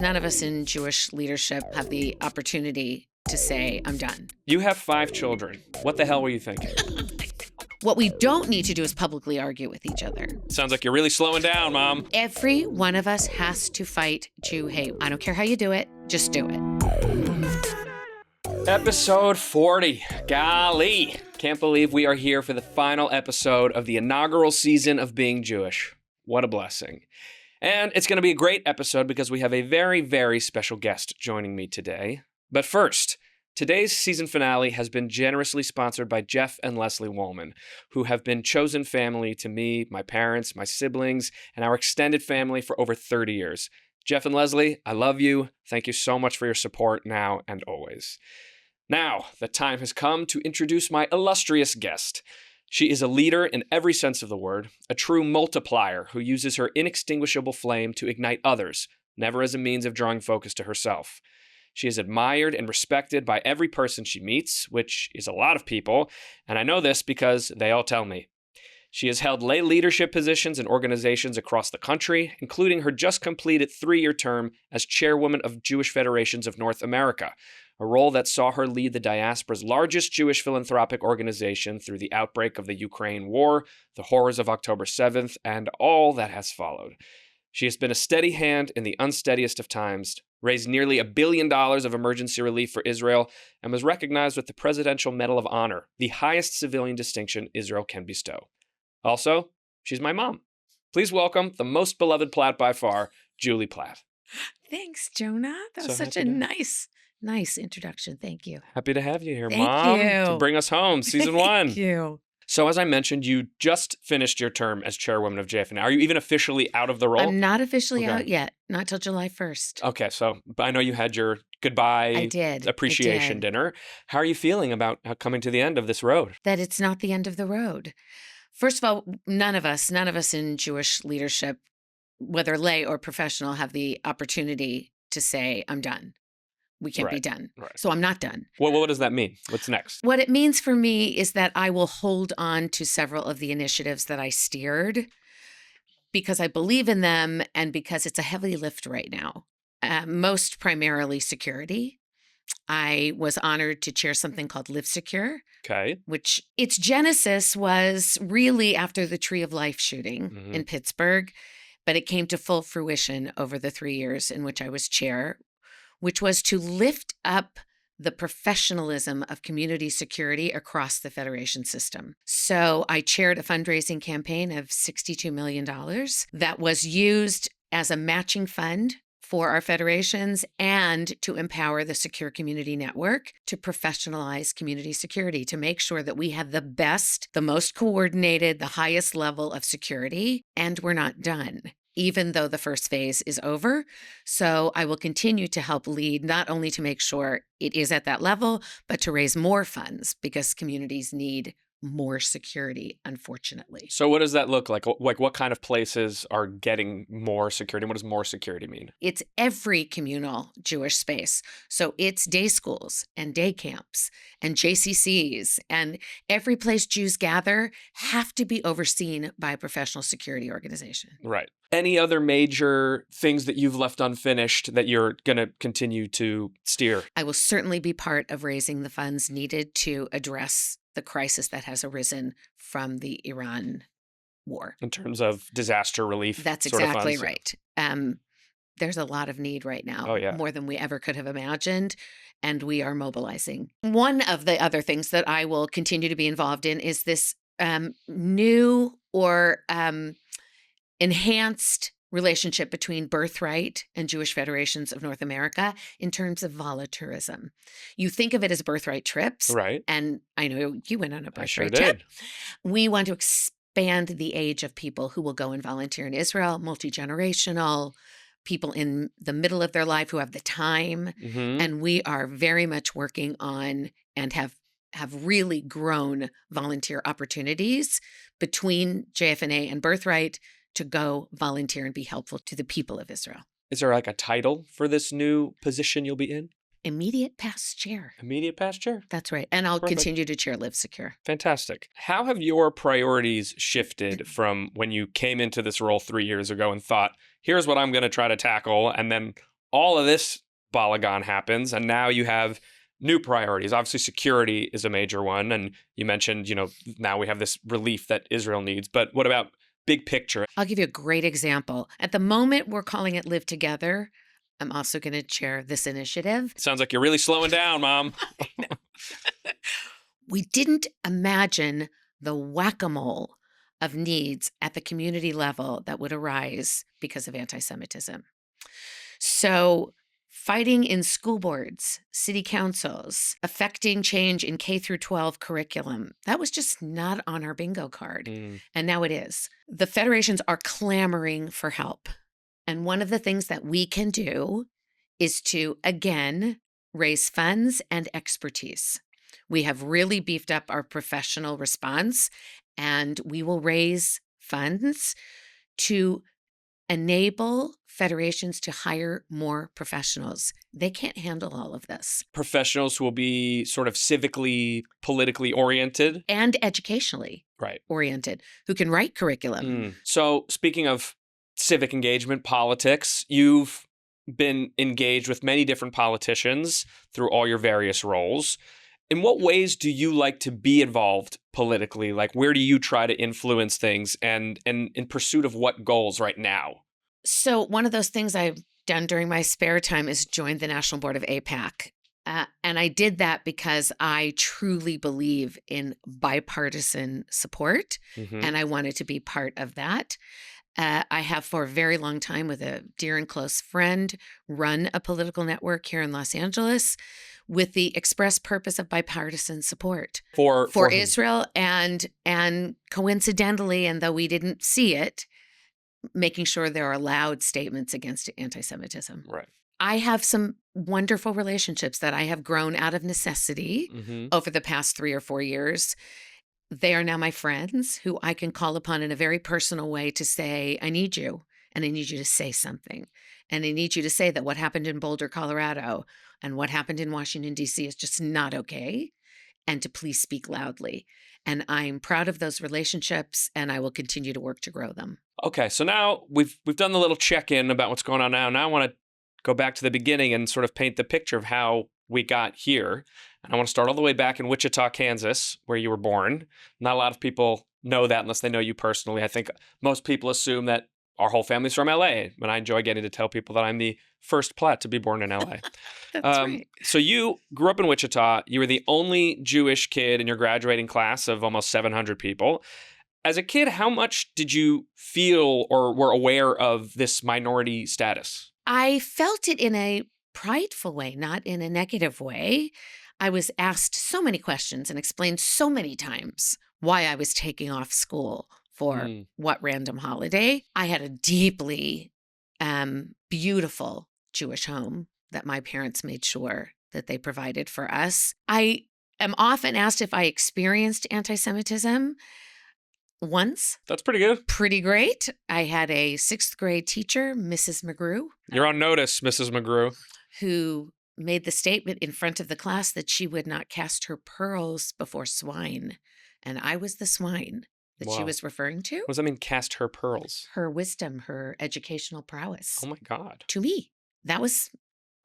None of us in Jewish leadership have the opportunity to say, I'm done. You have 5 children. What the hell were you thinking? What we don't need to do is publicly argue with each other. Sounds like you're really slowing down, Mom. Every one of us has to fight Jew hate. I don't care how you do it, just do it. Episode 40. Golly. Can't believe we are here for the final episode of the inaugural season of Being Jewish. What a blessing. And it's going to be a great episode because we have a very, very special guest joining me today. But first, today's season finale has been generously sponsored by Jeff and Leslie Woolman, who have been chosen family to me, my parents, my siblings, and our extended family for over 30 years. Jeff and Leslie, I love you. Thank you so much for your support now and always. Now, the time has come to introduce my illustrious guest. She is a leader in every sense of the word, a true multiplier who uses her inextinguishable flame to ignite others, never as a means of drawing focus to herself. She is admired and respected by every person she meets, which is a lot of people, and I know this because they all tell me. She has held lay leadership positions in organizations across the country, including her just completed 3-year term as Chairwoman of Jewish Federations of North America, a role that saw her lead the Diaspora's largest Jewish philanthropic organization through the outbreak of the Ukraine war, the horrors of October 7th, and all that has followed. She has been a steady hand in the unsteadiest of times, raised nearly $1 billion of emergency relief for Israel, and was recognized with the Presidential Medal of Honor, the highest civilian distinction Israel can bestow. Also, she's my mom. Please welcome the most beloved Platt by far, Julie Platt. Thanks, Jonah. That was such a nice introduction. Thank you. Happy to have you here, Thank Mom, you. to bring us home, season 1. Thank you. So as I mentioned, you just finished your term as chairwoman of JFN. Are you even officially out of the role? I'm not officially Okay. out yet, not till July 1st. Okay, so I know you had your goodbye appreciation dinner. How are you feeling about coming to the end of this road? That it's not the end of the road. First of all, none of us in Jewish leadership, whether lay or professional, have the opportunity to say, I'm done. We can't be done. Right. So I'm not done. Well, what does that mean? What's next? What it means for me is that I will hold on to several of the initiatives that I steered because I believe in them and because it's a heavy lift right now, most primarily security. I was honored to chair something called Live Secure, which its genesis was really after the Tree of Life shooting in Pittsburgh, but it came to full fruition over the 3 years in which I was chair, which was to lift up the professionalism of community security across the federation system. So I chaired a fundraising campaign of $62 million that was used as a matching fund for our federations and to empower the Secure Community Network to professionalize community security, to make sure that we have the best, the most coordinated, the highest level of security, and we're not done, even though the first phase is over. So I will continue to help lead, not only to make sure it is at that level, but to raise more funds because communities need more security, unfortunately. So what does that look like? Like what kind of places are getting more security? What does more security mean? It's every communal Jewish space. So it's day schools and day camps and JCCs and every place Jews gather have to be overseen by a professional security organization. Right. Any other major things that you've left unfinished that you're going to continue to steer? I will certainly be part of raising the funds needed to address the crisis that has arisen from the Iran war. In terms of disaster relief? That's exactly right. There's a lot of need right now, more than we ever could have imagined, and we are mobilizing. One of the other things that I will continue to be involved in is this new or enhanced relationship between Birthright and Jewish Federations of North America in terms of volunteerism. You think of it as Birthright trips. Right. And I know you went on a Birthright trip. Did. We want to expand the age of people who will go and volunteer in Israel, multi-generational, people in the middle of their life who have the time. And we are very much working on and have really grown volunteer opportunities between JFNA and Birthright to go volunteer and be helpful to the people of Israel. Is there like a title for this new position you'll be in? Immediate past chair. Immediate past chair? That's right. And I'll continue to chair Live Secure. Fantastic. How have your priorities shifted from when you came into this role 3 years ago and thought, here's what I'm going to try to tackle, and then all of this balagan happens, and now you have new priorities. Obviously, security is a major one. And you mentioned, now we have this relief that Israel needs. But what about big picture? I'll give you a great example. At the moment, we're calling it Live Together. I'm also going to chair this initiative. Sounds like you're really slowing down, Mom. We didn't imagine the whack-a-mole of needs at the community level that would arise because of anti-Semitism. So fighting in school boards, city councils, affecting change in K through 12 curriculum, that was just not on our bingo card. And now it is. The federations are clamoring for help. And one of the things that we can do is to, again, raise funds and expertise. We have really beefed up our professional response, and we will raise funds to enable federations to hire more professionals. They can't handle all of this. Professionals who will be sort of civically, politically oriented. And educationally oriented, who can write curriculum. So speaking of civic engagement, politics, you've been engaged with many different politicians through all your various roles. In what ways do you like to be involved politically? Like, where do you try to influence things, and in pursuit of what goals right now? So one of those things I've done during my spare time is join the National Board of AIPAC. And I did that because I truly believe in bipartisan support, and I wanted to be part of that. I have for a very long time, with a dear and close friend, run a political network here in Los Angeles with the express purpose of bipartisan support for Israel, and coincidentally, and though we didn't see it, making sure there are loud statements against anti-Semitism. Right. I have some wonderful relationships that I have grown out of necessity over the past 3 or 4 years. They are now my friends who I can call upon in a very personal way to say, I need you, and I need you to say something. And I need you to say that what happened in Boulder, Colorado, and what happened in Washington, D.C. is just not okay, and to please speak loudly. And I'm proud of those relationships, and I will continue to work to grow them. Okay, so now we've done the little check-in about what's going on now. Now I want to go back to the beginning and sort of paint the picture of how we got here. And I want to start all the way back in Wichita, Kansas, where you were born. Not a lot of people know that unless they know you personally. I think most people assume that our whole family's from LA, and I enjoy getting to tell people that I'm the first Platt to be born in LA. That's right. So you grew up in Wichita. You were the only Jewish kid in your graduating class of almost 700 people. As a kid, how much did you feel or were aware of this minority status? I felt it in a prideful way, not in a negative way. I was asked so many questions and explained so many times why I was taking off school for what random holiday. I had a deeply beautiful Jewish home that my parents made sure that they provided for us. I am often asked if I experienced anti-Semitism. Once. That's pretty good. Pretty great. I had a 6th grade teacher, Mrs. McGrew. You're on notice, Mrs. McGrew. Who made the statement in front of the class that she would not cast her pearls before swine. And I was the swine that she was referring to. What does that mean, cast her pearls? Her wisdom, her educational prowess. Oh my God. To me. That was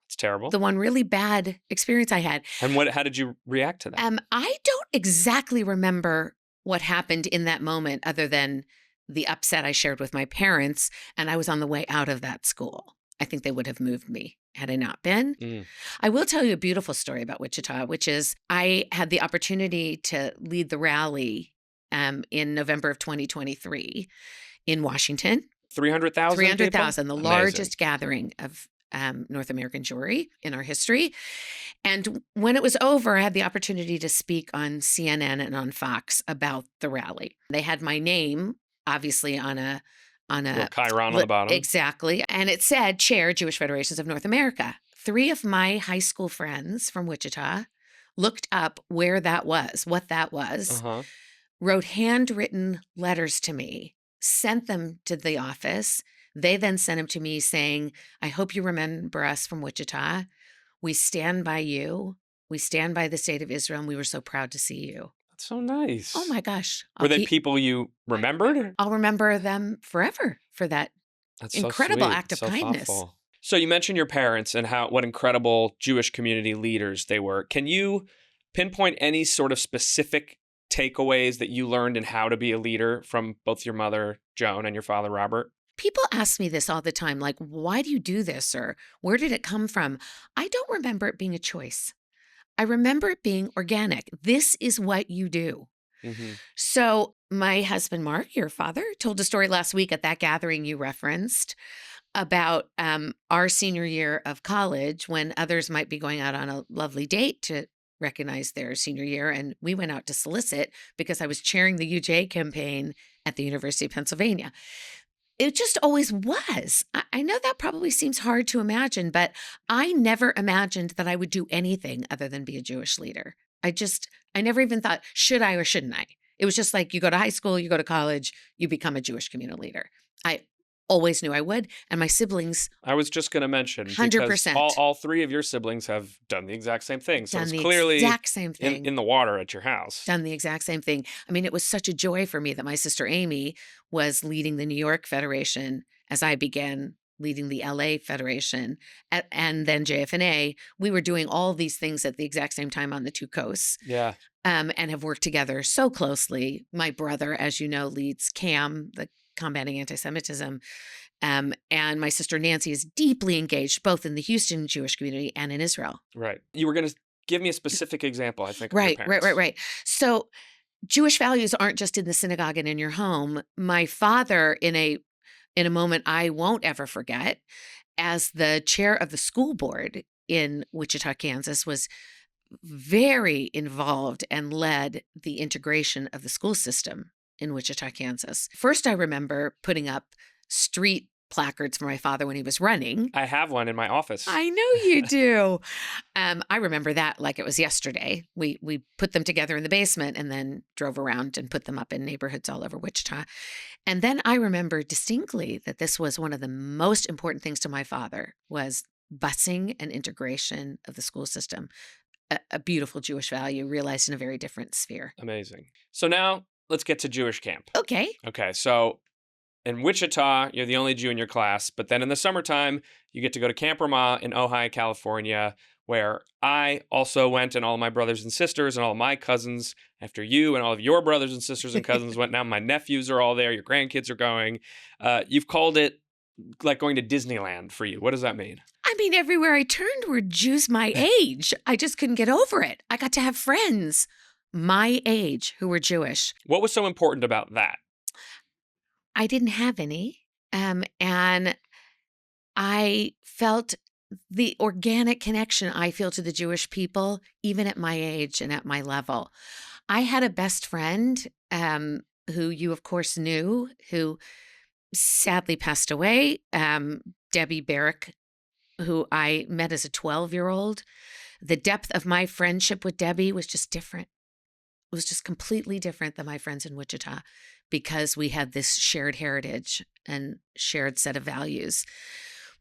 It's terrible. the one really bad experience I had. And how did you react to that? I don't exactly remember what happened in that moment other than the upset I shared with my parents, and I was on the way out of that school. I think they would have moved me had I not been. I will tell you a beautiful story about Wichita, which is I had the opportunity to lead the rally in November of 2023 in Washington. 300,000? 300,000, the largest gathering of North American Jewry in our history. And when it was over, I had the opportunity to speak on CNN and on Fox about the rally. They had my name, obviously, on a chiron on the bottom. Exactly. And it said, Chair, Jewish Federations of North America. 3 of my high school friends from Wichita looked up where that was, what that was, wrote handwritten letters to me, sent them to the office. They then sent them to me saying, I hope you remember us from Wichita. We stand by you. We stand by the state of Israel, and we were so proud to see you. That's so nice. Oh my gosh. Were they people you remembered? I'll remember them forever for that That's incredible so sweet. act of so kindness. Thoughtful. So you mentioned your parents and what incredible Jewish community leaders they were. Can you pinpoint any sort of specific takeaways that you learned in how to be a leader from both your mother, Joan, and your father, Robert? People ask me this all the time, like, why do you do this? Or where did it come from? I don't remember it being a choice. I remember it being organic. This is what you do. Mm-hmm. So my husband, Mark, your father, told a story last week at that gathering you referenced about our senior year of college when others might be going out on a lovely date to recognize their senior year. And we went out to solicit because I was chairing the UJ campaign at the University of Pennsylvania. It just always was. I know that probably seems hard to imagine, but I never imagined that I would do anything other than be a Jewish leader. I never even thought, should I or shouldn't I? It was just like you go to high school, you go to college, you become a Jewish communal leader. I always knew I would. And my siblings, I was just going to mention, because 100%. all three of your siblings have done the exact same thing. So Done it's the clearly exact same thing. in the water at your house. Done the exact same thing. I mean, it was such a joy for me that my sister Amy was leading the New York Federation as I began leading the LA Federation and then JFNA. We were doing all these things at the exact same time on the two coasts. Yeah. And have worked together so closely. My brother, as you know, leads CAM, the Combating Antisemitism. And my sister Nancy is deeply engaged both in the Houston Jewish community and in Israel. Right. You were going to give me a specific example, I think. Of your parents. Right. So Jewish values aren't just in the synagogue and in your home. My father, in a moment I won't ever forget, as the chair of the school board in Wichita, Kansas, was very involved and led the integration of the school system in Wichita, Kansas. First, I remember putting up street placards for my father when he was running. I have one in my office. I know you do. I remember that like it was yesterday. We put them together in the basement and then drove around and put them up in neighborhoods all over Wichita. And then I remember distinctly that this was one of the most important things to my father was busing and integration of the school system. A beautiful Jewish value realized in a very different sphere. Amazing. So now let's get to Jewish camp. Okay. So in Wichita, you're the only Jew in your class, but then in the summertime, you get to go to Camp Ramah in Ojai, California, where I also went, and all my brothers and sisters and all my cousins after you and all of your brothers and sisters and cousins went. Now my nephews are all there. Your grandkids are going. You've called it like going to Disneyland for you. What does that mean? I mean, everywhere I turned were Jews my age. I just couldn't get over it. I got to have friends my age who were Jewish. What was so important about that? I didn't have any. And I felt the organic connection I feel to the Jewish people, even at my age and at my level. I had a best friend who you, of course, knew, who sadly passed away, Debbie Barrick, who I met as a 12-year-old. The depth of my friendship with Debbie was just different. It was just completely different than my friends in Wichita because we had this shared heritage and shared set of values.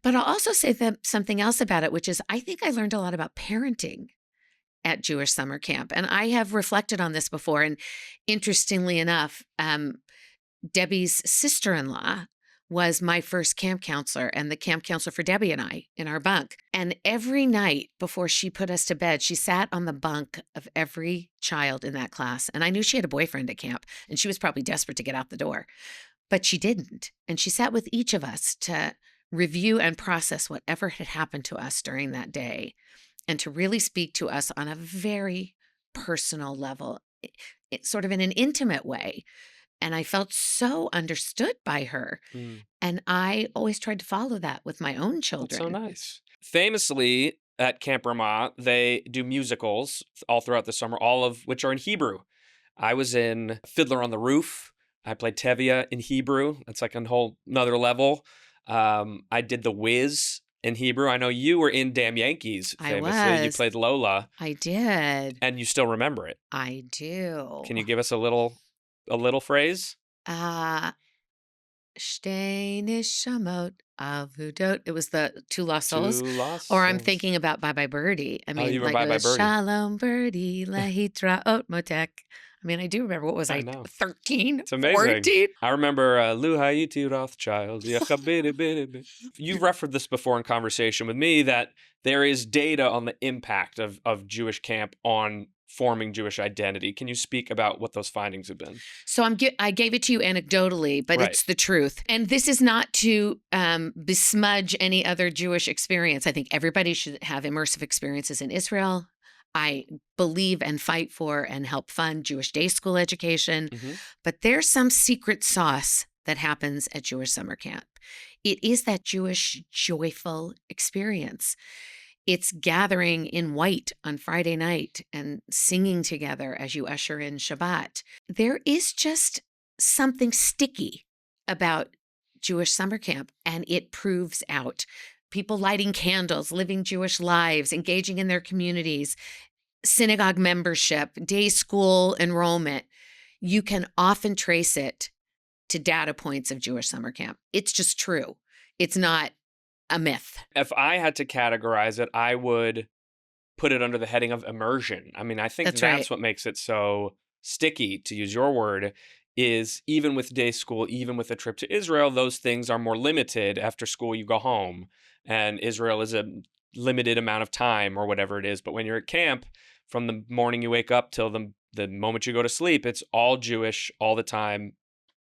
But I'll also say something else about it, which is I think I learned a lot about parenting at Jewish summer camp. And I have reflected on this before. And interestingly enough, Debbie's sister-in-law was my first camp counselor and the camp counselor for Debbie and I in our bunk. And every night before she put us to bed, she sat on the bunk of every child in that class. And I knew she had a boyfriend at camp and she was probably desperate to get out the door, but she didn't. And she sat with each of us to review and process whatever had happened to us during that day and to really speak to us on a very personal level, sort of in an intimate way. And I felt so understood by her. And I always tried to follow that with my own children. That's so nice. Famously, at Camp Ramah, they do musicals all throughout the summer, all of which are in Hebrew. I was in Fiddler on the Roof. I played Tevye in Hebrew. That's like a whole another level. I did The Wiz in Hebrew. I know you were in Damn Yankees, famously. I was. You played Lola. I did. And you still remember it. I do. Can you give us a little phrase? Shtei Neshamot Avudot. It was the Two Lost Souls. Two Lost Or I'm Souls. thinking about Bye Bye Birdie. I mean, you were like Bye it Bye was Birdie. Shalom Birdie, Lahitraot Motek. I mean, I do remember, what was I I, know. 13, It's amazing. 14? I remember Lou Hayiti Rothschild. You've referenced this before in conversation with me, that there is data on the impact of Jewish camp on forming Jewish identity. Can you speak about what those findings have been? So I gave it to you anecdotally, but Right. it's the truth. And this is not to besmudge any other Jewish experience. I think everybody should have immersive experiences in Israel. I believe and fight for and help fund Jewish day school education. Mm-hmm. But there's some secret sauce that happens at Jewish summer camp. It is that Jewish joyful experience. It's gathering in white on Friday night and singing together as you usher in Shabbat. There is just something sticky about Jewish summer camp, and it proves out. People lighting candles, living Jewish lives, engaging in their communities, synagogue membership, day school enrollment. You can often trace it to data points of Jewish summer camp. It's just true. It's not a myth. If I had to categorize it, I would put it under the heading of immersion. I mean, I think That's that's right. what makes it so sticky, to use your word, is even with day school, even with a trip to Israel, those things are more limited. After school, you go home, and Israel is a limited amount of time or whatever it is. But when you're at camp, from the morning you wake up till the moment you go to sleep, it's all Jewish all the time,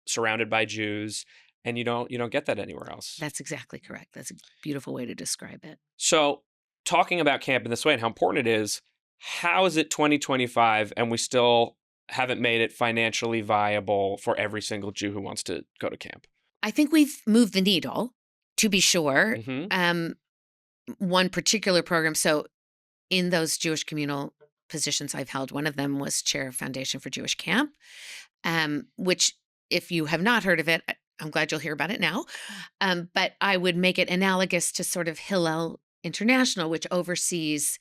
surrounded by Jews. And you don't get that anywhere else. That's exactly correct. That's a beautiful way to describe it. So, talking about camp in this way and how important it is, how is it 2025 and we still haven't made it financially viable for every single Jew who wants to go to camp? I think we've moved the needle, to be sure. Mm-hmm. One particular program. So, in those Jewish communal positions I've held, one of them was chair of Foundation for Jewish Camp, which, if you have not heard of it, I'm glad you'll hear about it now. But I would make it analogous to sort of Hillel International, which oversees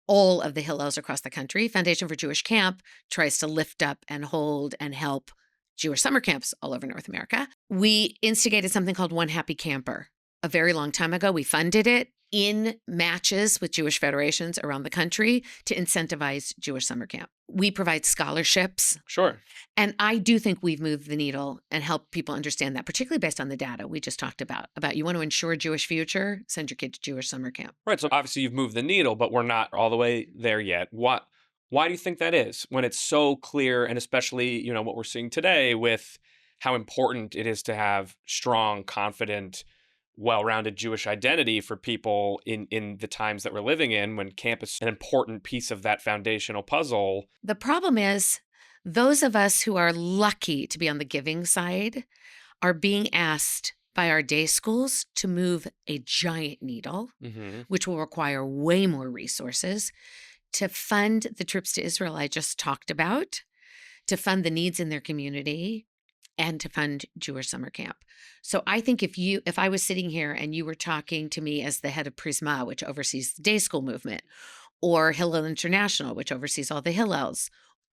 all of the Hillels across the country. Foundation for Jewish Camp tries to lift up and hold and help Jewish summer camps all over North America. We instigated something called One Happy Camper a very long time ago. We funded it in matches with Jewish federations around the country to incentivize Jewish summer camp. We provide scholarships. Sure. And I do think we've moved the needle and helped people understand that, particularly based on the data we just talked about you want to ensure a Jewish future, send your kid to Jewish summer camp. Right. So obviously you've moved the needle, but we're not all the way there yet. Why do you think that is, when it's so clear, and especially, what we're seeing today with how important it is to have strong, confident, well-rounded Jewish identity for people in the times that we're living in, when camp is an important piece of that foundational puzzle? The problem is, those of us who are lucky to be on the giving side are being asked by our day schools to move a giant needle, Mm-hmm. which will require way more resources, to fund the trips to Israel I just talked about, to fund the needs in their community, and to fund Jewish summer camp. So I think if I was sitting here and you were talking to me as the head of Prisma, which oversees the day school movement, or Hillel International, which oversees all the Hillels,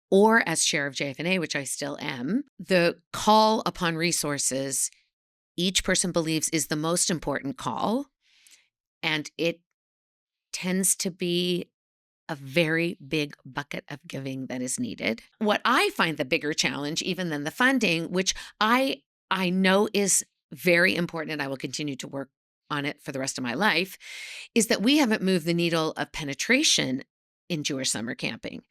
or as chair of JFNA, which I still am, the call upon resources each person believes is the most important call. And it tends to be a very big bucket of giving that is needed. What I find the bigger challenge, even than the funding, which I know is very important, and I will continue to work on it for the rest of my life, is that we haven't moved the needle of penetration in Jewish summer camping.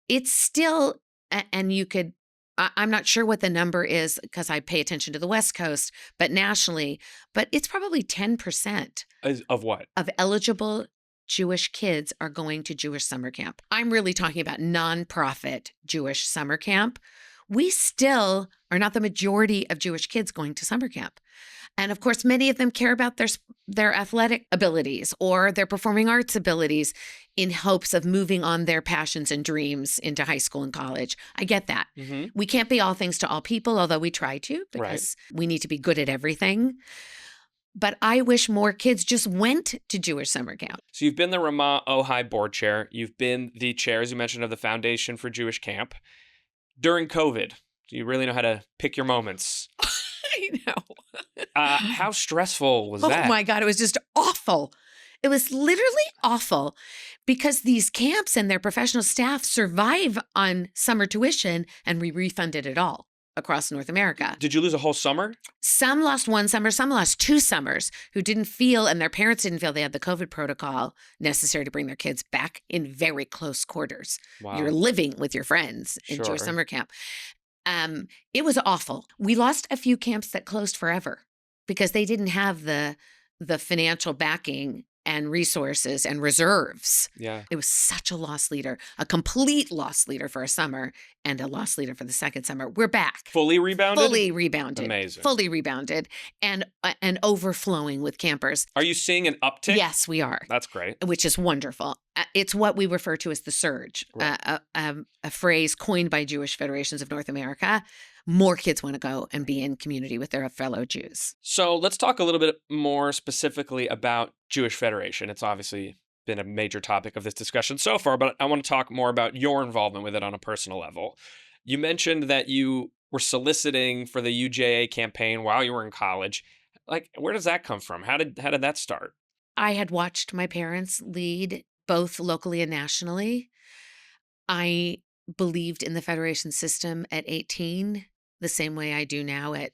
It's still, and I'm not sure what the number is because I pay attention to the West Coast, but nationally, but it's probably 10% Of what? of eligible Jewish kids are going to Jewish summer camp. I'm really talking about nonprofit Jewish summer camp. We still are not the majority of Jewish kids going to summer camp. And of course, many of them care about their athletic abilities or their performing arts abilities in hopes of moving on their passions and dreams into high school and college. I get that. Mm-hmm. We can't be all things to all people, although we try to, because we need to be good at everything. But I wish more kids just went to Jewish summer camp. So you've been the Ramah Ojai board chair. You've been the chair, as you mentioned, of the Foundation for Jewish Camp. During COVID, do you really know how to pick your moments? I know. How stressful was that? Oh my God, it was just awful. It was literally awful because these camps and their professional staff survive on summer tuition, and we refunded it all across North America. Did you lose a whole summer? Some lost one summer, some lost 2 summers who didn't feel, and their parents didn't feel they had the COVID protocol necessary to bring their kids back in very close quarters. Wow. You're living with your friends in Jewish Sure. summer camp. It was awful. We lost a few camps that closed forever because they didn't have the financial backing and resources and reserves. Yeah. It was such a loss leader, a complete loss leader for a summer and a loss leader for the second summer. We're back. Fully rebounded? Fully rebounded. Amazing. Fully rebounded and overflowing with campers. Are you seeing an uptick? Yes, we are. That's great. Which is wonderful. It's what we refer to as the surge, Right. a phrase coined by Jewish Federations of North America. More kids want to go and be in community with their fellow Jews. So let's talk a little bit more specifically about Jewish Federation. It's obviously been a major topic of this discussion so far, but I want to talk more about your involvement with it on a personal level. You mentioned that you were soliciting for the UJA campaign while you were in college. Like, where does that come from? How did that start? I had watched my parents lead both locally and nationally. I believed in the Federation system at 18, the same way I do now at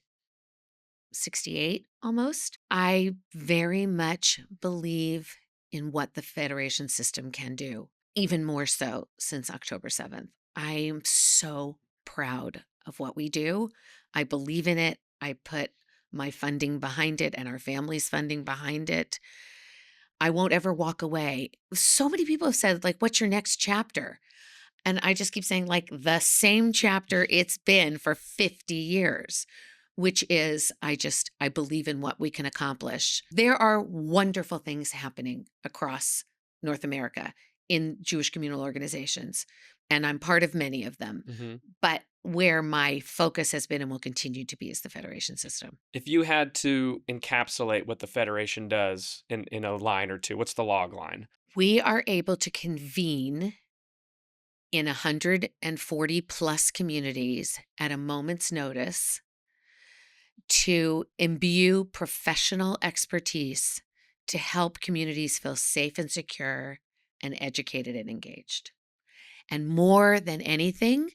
68 almost. I very much believe in what the Federation system can do, even more so since October 7th. I am so proud of what we do. I believe in it. I put my funding behind it and our family's funding behind it. I won't ever walk away. So many people have said, like, what's your next chapter? And I just keep saying, like, the same chapter it's been for 50 years, which is I believe in what we can accomplish. There are wonderful things happening across North America in Jewish communal organizations, and I'm part of many of them. Mm-hmm. But where my focus has been and will continue to be is the Federation system. If you had to encapsulate what the Federation does in a line or two, what's the log line? We are able to convene in 140 plus communities at a moment's notice to imbue professional expertise to help communities feel safe and secure and educated and engaged. And more than anything,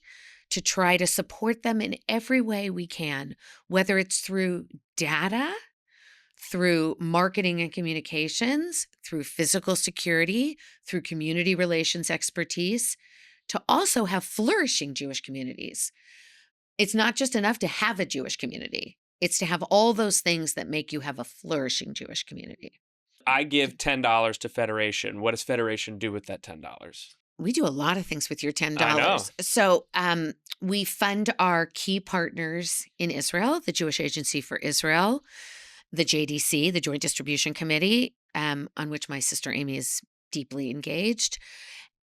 to try to support them in every way we can, whether it's through data, through marketing and communications, through physical security, through community relations expertise, to also have flourishing Jewish communities. It's not just enough to have a Jewish community. It's to have all those things that make you have a flourishing Jewish community. I give $10 to Federation. What does Federation do with that $10? We do a lot of things with your $10. I know. So we fund our key partners in Israel, the Jewish Agency for Israel, the JDC, the Joint Distribution Committee, on which my sister Amy is deeply engaged.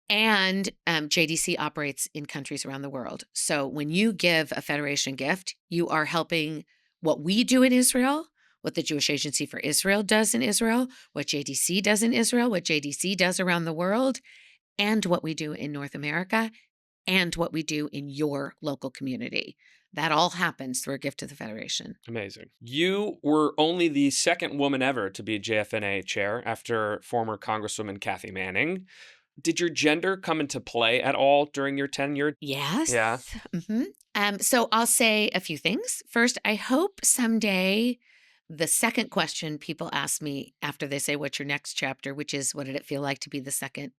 And JDC operates in countries around the world. So when you give a Federation gift, you are helping what we do in Israel, what the Jewish Agency for Israel does in Israel, what JDC does in Israel, what JDC does around the world, and what we do in North America, and what we do in your local community. That all happens through a gift to the Federation. Amazing. You were only the second woman ever to be JFNA chair after former Congresswoman Kathy Manning. Did your gender come into play at all during your tenure? Yes. Yeah. Mm-hmm. So I'll say a few things. First, I hope someday the second question people ask me after they say, what's your next chapter, which is, what did it feel like to be the second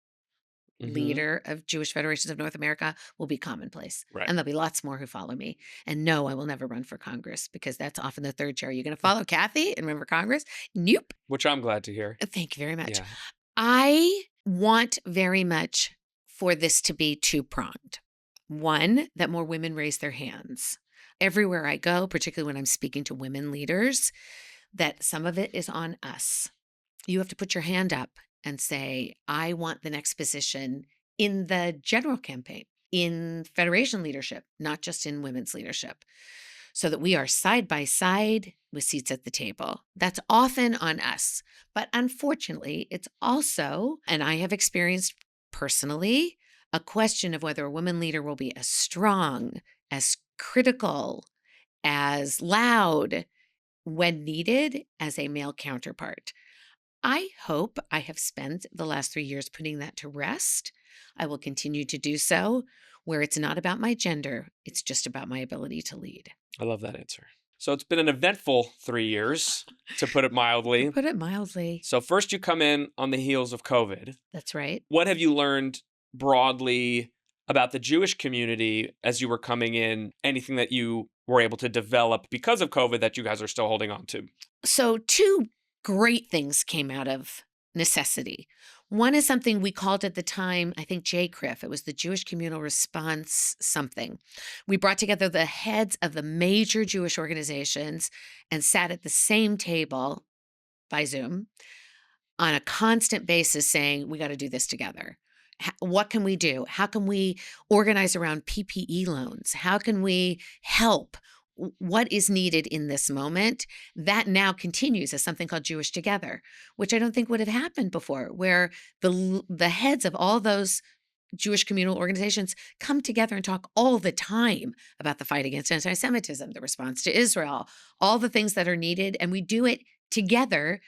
leader of Jewish Federations of North America, will be commonplace. Right. And there'll be lots more who follow me. And no, I will never run for Congress because that's often the third chair. You're going to follow Kathy and run for Congress? Nope. Which I'm glad to hear. Thank you very much. Yeah. I want very much for this to be two-pronged. One, that more women raise their hands. Everywhere I go, particularly when I'm speaking to women leaders, that some of it is on us. You have to put your hand up and say, I want the next position in the general campaign, in Federation leadership, not just in women's leadership, so that we are side by side with seats at the table. That's often on us. But unfortunately, it's also, and I have experienced personally, a question of whether a woman leader will be as strong, as critical, as loud when needed as a male counterpart. I hope I have spent the last 3 years putting that to rest. I will continue to do so, where it's not about my gender, it's just about my ability to lead. I love that answer. So it's been an eventful 3 years, to put it To mildly. put it mildly. So first you come in on the heels of COVID. That's right. What have you learned broadly about the Jewish community as you were coming in? Anything that you were able to develop because of COVID that you guys are still holding on to? So, two great things came out of necessity. One is something we called at the time, I think JCRIF. It was the Jewish Communal Response something. We brought together the heads of the major Jewish organizations and sat at the same table by Zoom on a constant basis saying, we got to do this together. What can we do? How can we organize around PPE loans? How can we help? What is needed in this moment? That now continues as something called Jewish Together, which I don't think would have happened before, where the heads of all those Jewish communal organizations come together and talk all the time about the fight against anti-Semitism, the response to Israel, all the things that are needed, and we do it together.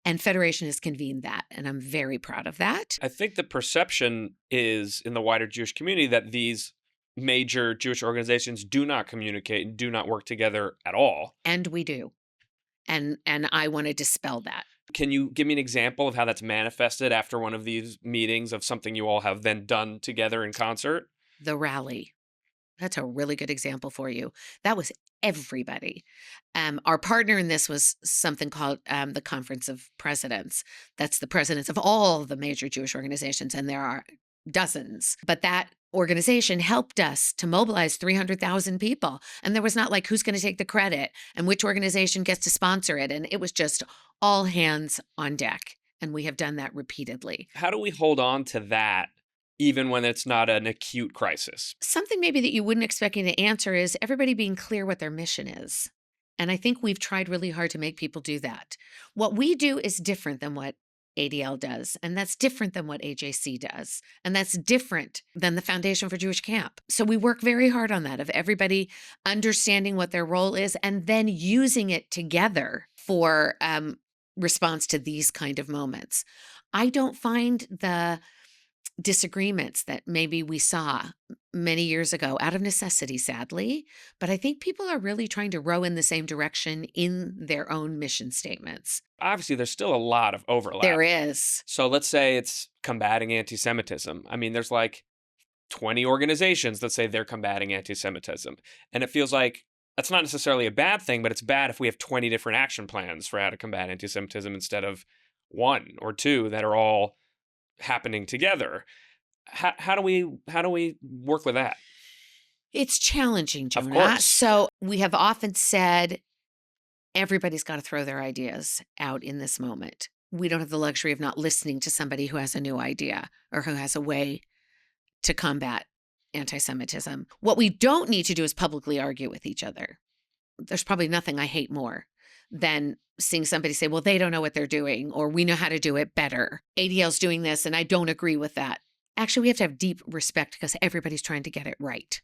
And Federation has convened that, and I'm very proud of that. I think the perception is in the wider Jewish community that these major Jewish organizations do not communicate and do not work together at all. And we do. And I want to dispel that. Can you give me an example of how that's manifested after one of these meetings of something you all have then done together in concert? The rally. That's a really good example for you. That was everybody. Our partner in this was something called the Conference of Presidents. That's the presidents of all the major Jewish organizations, and there are dozens. But that organization helped us to mobilize 300,000 people. And there was not like, who's going to take the credit and which organization gets to sponsor it. And it was just all hands on deck. And we have done that repeatedly. How do we hold on to that even when it's not an acute crisis? Something maybe that you wouldn't expect me to answer is everybody being clear what their mission is. And I think we've tried really hard to make people do that. What we do is different than what ADL does, and that's different than what AJC does, and that's different than the Foundation for Jewish Camp. So we work very hard on that, of everybody understanding what their role is and then using it together for response to these kind of moments. I don't find the disagreements that maybe we saw many years ago out of necessity, sadly, but I think people are really trying to row in the same direction in their own mission statements. Obviously, there's still a lot of overlap. There is. So let's say it's combating anti-Semitism. I mean, there's like 20 organizations that say they're combating anti-Semitism. And it feels like that's not necessarily a bad thing, but it's bad if we have 20 different action plans for how to combat anti-Semitism instead of one or two that are all happening together. How do we work with that? It's challenging, Of Jonah. course. So we have often said everybody's got to throw their ideas out in this moment. We don't have the luxury of not listening to somebody who has a new idea or who has a way to combat anti-Semitism. What we don't need to do is publicly argue with each other. There's probably nothing I hate more than seeing somebody say, well, they don't know what they're doing, or we know how to do it better. ADL's doing this, and I don't agree with that. Actually, we have to have deep respect because everybody's trying to get it right.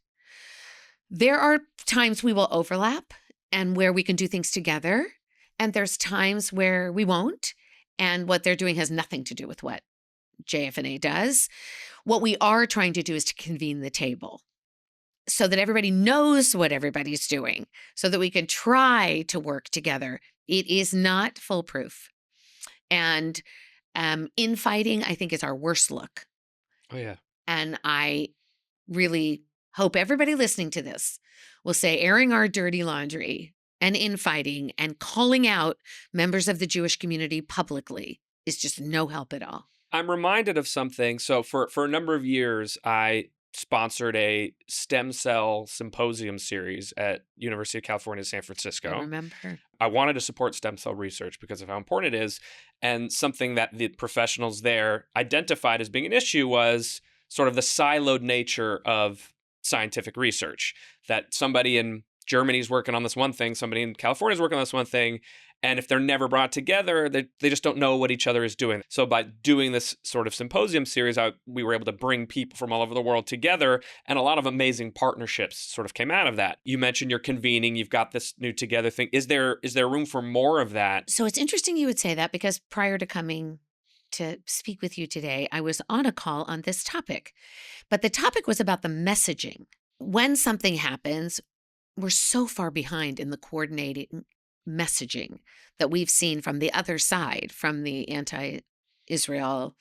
There are times we will overlap and where we can do things together, and there's times where we won't, and what they're doing has nothing to do with what JF&A does. What we are trying to do is to convene the table so that everybody knows what everybody's doing, so that we can try to work together. It is not foolproof. And infighting, I think, is our worst look. Oh, yeah. And I really hope everybody listening to this will say airing our dirty laundry and infighting and calling out members of the Jewish community publicly is just no help at all. I'm reminded of something. So for a number of years, I sponsored a stem cell symposium series at University of California, San Francisco. I remember. I wanted to support stem cell research because of how important it is. And something that the professionals there identified as being an issue was sort of the siloed nature of scientific research, that somebody in Germany is working on this one thing, somebody in California is working on this one thing, And if they're never brought together, they just don't know what each other is doing. So by doing this sort of symposium series, we were able to bring people from all over the world together, and a lot of amazing partnerships sort of came out of that. You mentioned you're convening, you've got this new together thing. Is there room for more of that? So it's interesting you would say that, because prior to coming to speak with you today, I was on a call on this topic. But the topic was about the messaging. When something happens, we're so far behind in the coordinating messaging that we've seen from the other side, from the anti-Israel,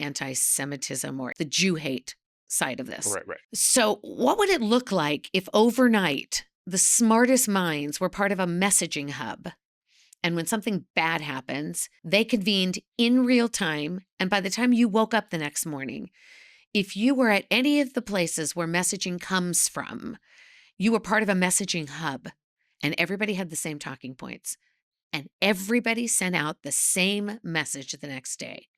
anti-Semitism, or the Jew hate side of this. Right. So what would it look like if overnight the smartest minds were part of a messaging hub? And when something bad happens, they convened in real time. And by the time you woke up the next morning, if you were at any of the places where messaging comes from, you were part of a messaging hub, and everybody had the same talking points, and everybody sent out the same message the next day.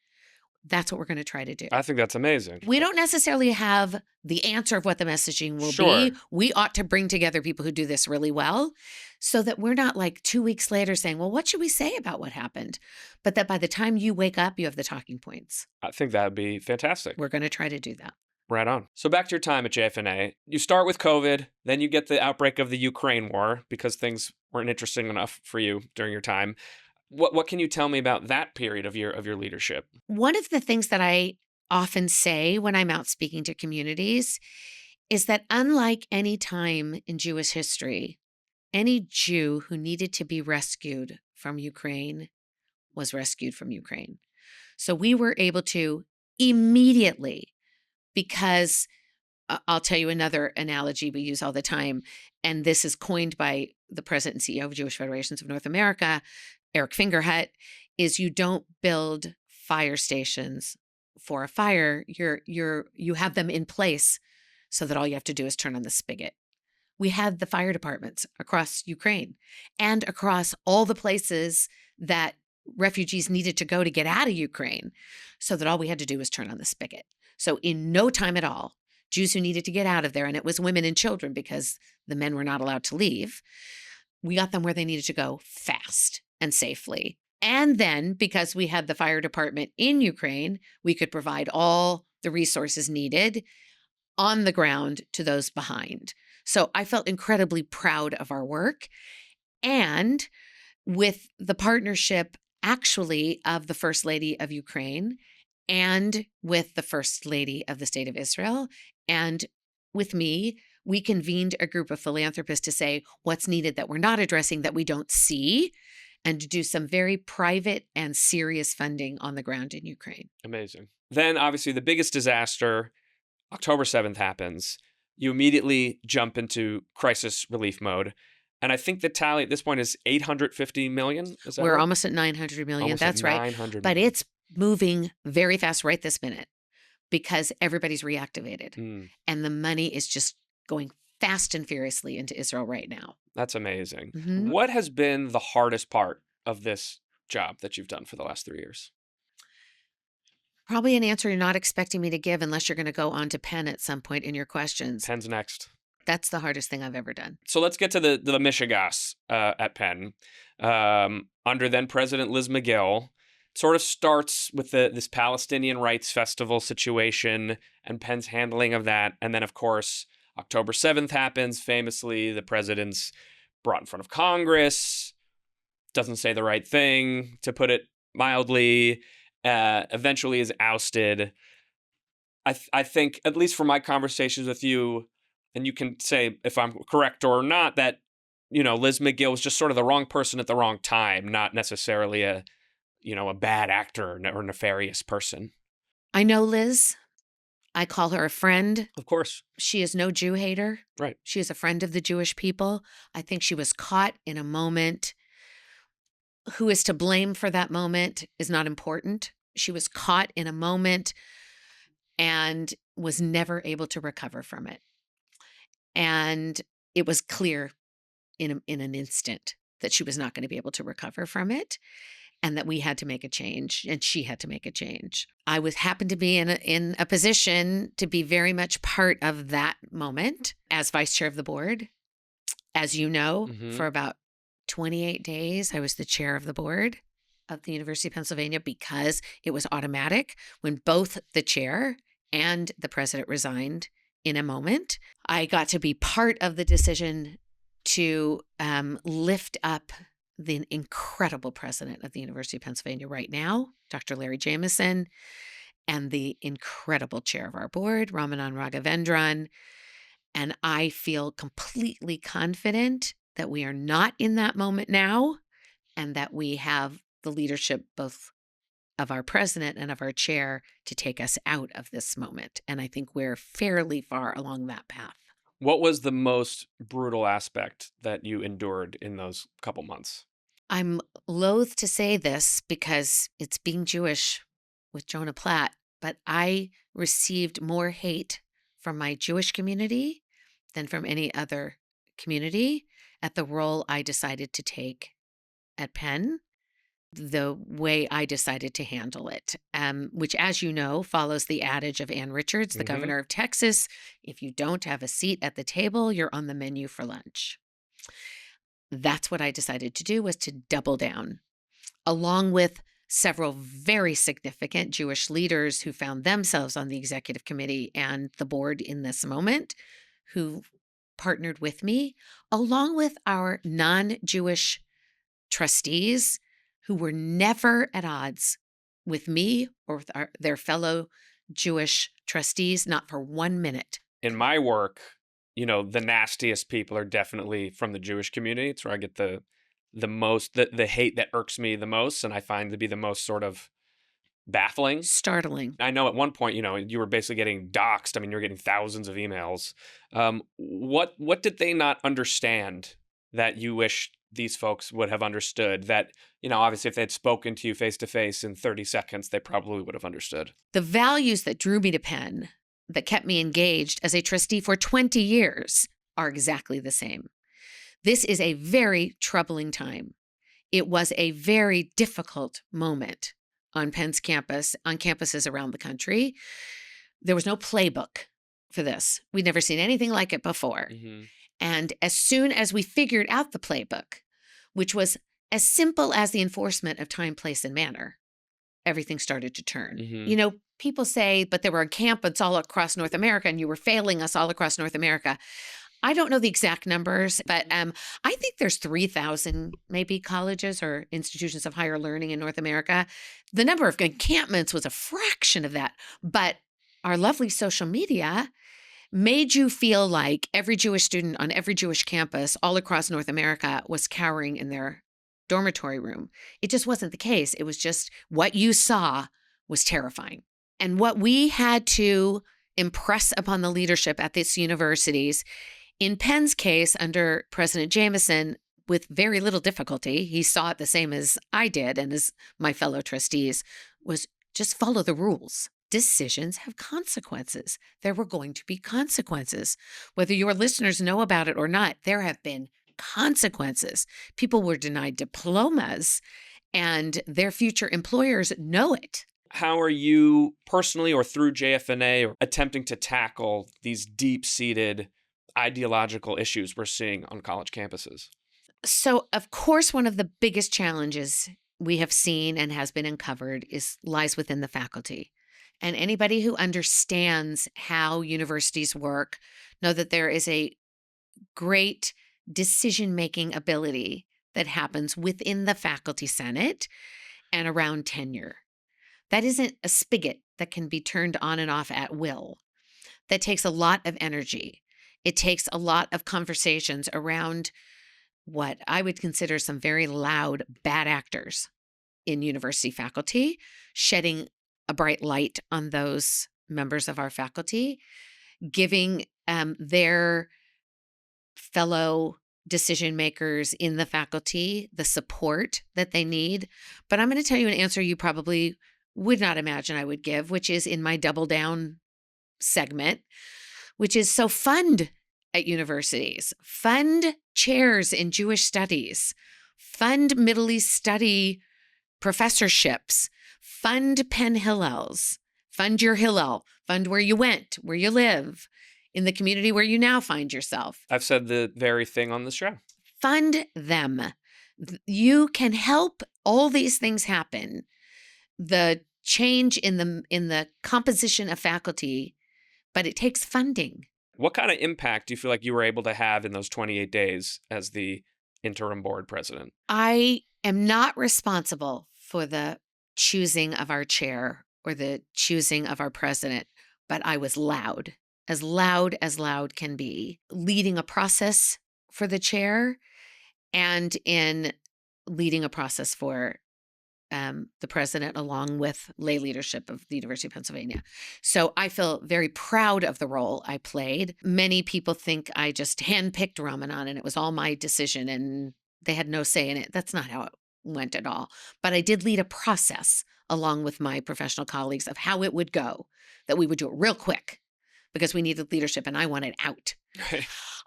That's what we're going to try to do. I think that's amazing. We don't necessarily have the answer of what the messaging will Sure. be. We ought to bring together people who do this really well, so that we're not like 2 weeks later saying, well, what should we say about what happened? But that by the time you wake up, you have the talking points. I think that would be fantastic. We're going to try to do that. Right on. So back to your time at JFNA. You start with COVID, then you get the outbreak of the Ukraine war because things weren't interesting enough for you during your time. What can you tell me about that period of your leadership? One of the things that I often say when I'm out speaking to communities is that unlike any time in Jewish history, any Jew who needed to be rescued from Ukraine was rescued from Ukraine. So we were able to immediately, because I'll tell you another analogy we use all the time, and this is coined by the president and CEO of Jewish Federations of North America, Eric Fingerhut, is you don't build fire stations for a fire. You have them in place so that all you have to do is turn on the spigot. We had the fire departments across Ukraine and across all the places that refugees needed to go to get out of Ukraine, so that all we had to do was turn on the spigot. So in no time at all, Jews who needed to get out of there, and it was women and children because the men were not allowed to leave, we got them where they needed to go fast and safely. And then because we had the fire department in Ukraine, we could provide all the resources needed on the ground to those behind. So I felt incredibly proud of our work. And with the partnership actually of the First Lady of Ukraine, and with the First Lady of the State of Israel, and with me, we convened a group of philanthropists to say what's needed that we're not addressing, that we don't see, and to do some very private and serious funding on the ground in Ukraine. Amazing. Then obviously the biggest disaster, October 7th happens. You immediately jump into crisis relief mode. And I think the tally at this point is 850 million. Is that We're right? almost at 900 million. Almost That's at right. 900 But million. it's moving very fast right this minute because everybody's reactivated. Mm, And the money is just going fast and furiously into Israel right now. that's amazing. Mhm. What has been the hardest part of this job that you've done for the last 3 years? Probably an answer you're not expecting me to give unless you're going to go on to Penn at some point in your questions. Penn's next. That's the hardest thing I've ever done. So let's get to the Michigas at Penn. Under then President Liz McGill, sort of starts with this Palestinian Rights Festival situation and Penn's handling of that. And then, of course, October 7th happens. Famously, the president's brought in front of Congress, doesn't say the right thing, to put it mildly, eventually is ousted. I think, at least from my conversations with you, and you can say if I'm correct or not, that, Liz McGill was just sort of the wrong person at the wrong time, not necessarily a bad actor or nefarious person. I know Liz. I call her a friend. Of course. She is no Jew hater. Right. She is a friend of the Jewish people. I think she was caught in a moment. Who is to blame for that moment is not important. She was caught in a moment and was never able to recover from it. And it was clear in an instant that she was not going to be able to recover from it, and that we had to make a change, and she had to make a change. I happened to be in a position to be very much part of that moment as vice chair of the board, as you know, Mhm. for about 28 days, I was the chair of the board of the University of Pennsylvania because it was automatic when both the chair and the president resigned in a moment. I got to be part of the decision to lift up the incredible president of the University of Pennsylvania right now, Dr. Larry Jameson, and the incredible chair of our board, Ramanan Raghavendran. And I feel completely confident that we are not in that moment now, and that we have the leadership both of our president and of our chair to take us out of this moment. And I think we're fairly far along that path. What was the most brutal aspect that you endured in those couple months? I'm loath to say this because it's being Jewish with Jonah Platt, but I received more hate from my Jewish community than from any other community at the role I decided to take at Penn, the way I decided to handle it, which, as you know, follows the adage of Ann Richards, the governor of Texas: if you don't have a seat at the table, you're on the menu for lunch. That's what I decided to do, was to double down, along with several very significant Jewish leaders who found themselves on the executive committee and the board in this moment, who partnered with me, along with our non-Jewish trustees who were never at odds with me or with their fellow Jewish trustees, not for 1 minute. In my work, the nastiest people are definitely from the Jewish community. It's where I get the most, the hate that irks me the most, and I find to be the most sort of baffling. Startling. I know at one point, you were basically getting doxxed. I mean, you're getting thousands of emails. What did they not understand that you wish these folks would have understood? That, obviously if they had spoken to you face to face in 30 seconds, they probably would have understood. The values that drew me to Penn, that kept me engaged as a trustee for 20 years, are exactly the same. This is a very troubling time. It was a very difficult moment on Penn's campus, on campuses around the country. There was no playbook for this. We'd never seen anything like it before. And as soon as we figured out the playbook, which was as simple as the enforcement of time, place, and manner, everything started to turn. People say, but there were encampments all across North America and you were failing us all across North America. I don't know the exact numbers, but I think there's 3,000 maybe colleges or institutions of higher learning in North America. The number of encampments was a fraction of that. But our lovely social media made you feel like every Jewish student on every Jewish campus all across North America was cowering in their dormitory room. It just wasn't the case. It was just what you saw was terrifying. And what we had to impress upon the leadership at these universities, in Penn's case, under President Jameson, with very little difficulty, he saw it the same as I did and as my fellow trustees, was just follow the rules. Decisions have consequences. There were going to be consequences. Whether your listeners know about it or not, there have been consequences. People were denied diplomas, and their future employers know it. How are you personally or through JFNA attempting to tackle these deep-seated ideological issues we're seeing on college campuses? So, of course, one of the biggest challenges we have seen and has been uncovered lies within the faculty. And anybody who understands how universities work know that there is a great decision-making ability that happens within the faculty senate and around tenure. That isn't a spigot that can be turned on and off at will. That takes a lot of energy. It takes a lot of conversations around what I would consider some very loud, bad actors in university faculty, shedding a bright light on those members of our faculty, giving their fellow decision makers in the faculty the support that they need. But I'm going to tell you an answer you probably would not imagine I would give, which is in my double down segment, which is so fund at universities, fund chairs in Jewish studies, fund Middle East study professorships, fund Penn Hillels, fund your Hillel, fund where you went, where you live, in the community where you now find yourself. I've said the very thing on the show. Fund them. You can help all these things happen. The change in the composition of faculty, but it takes funding. What kind of impact do you feel like you were able to have in those 28 days as the interim board president? I am not responsible for the choosing of our chair or the choosing of our president, but I was loud as loud can be, leading a process for the chair and in leading a process for the president, along with lay leadership of the University of Pennsylvania. So I feel very proud of the role I played. Many people think I just handpicked Ramanan and it was all my decision and they had no say in it. That's not how it went at all. But I did lead a process along with my professional colleagues of how it would go, that we would do it real quick because we needed leadership and I wanted out.